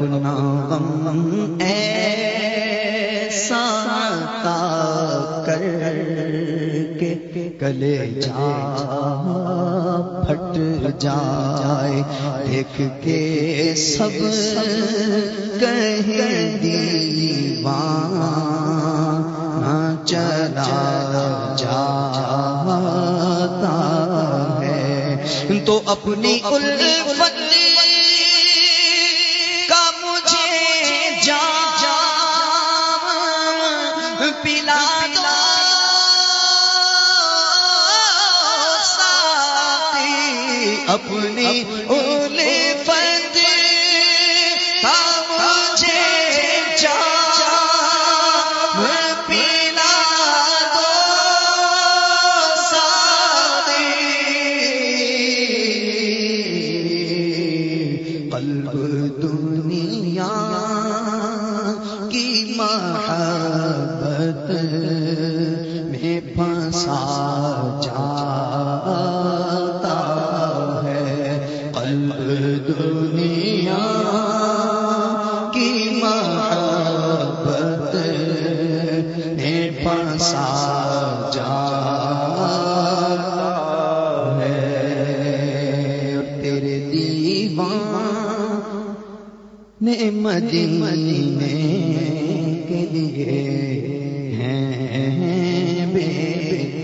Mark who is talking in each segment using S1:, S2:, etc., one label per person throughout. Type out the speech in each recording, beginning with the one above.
S1: اپنا غم ایسا عطا کر کے کلیجہ پھٹ جائے، دیکھ کے سب کہیں دیوانہ چلا جاتا ہے، تو اپنی الفت کا مجھے جام پلا دو ساقی، اپنی الفت کا مجھے جام پلا دو ساقی، قلب دنیا کی محبت میں پھنسا جاتا ہے، قلب دنیا کی محبت میں پھنسا جاتا ہے، تیرے دیوانے مدینے کے لیے ہیں بے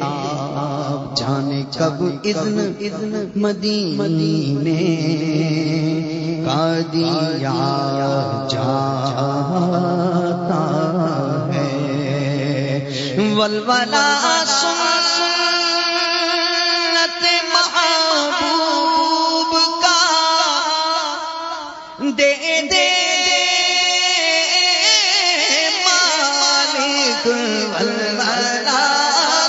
S1: تاب، جانے کب اذن مدینے کا دیا جاتا ہے، ولولہ سنت محبوب کا دے دے مالک، ولولہ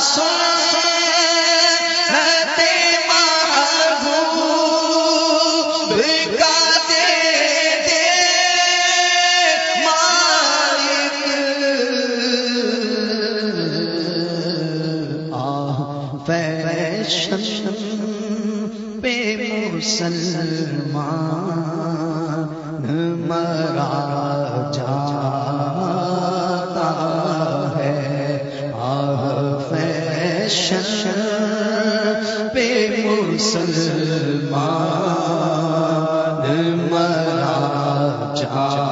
S1: سنت محبوب کا دے دے مالک، فیشن پہ مسلمان مرا جاتا ہے، فیشن پہ مسلمان مرا جاتا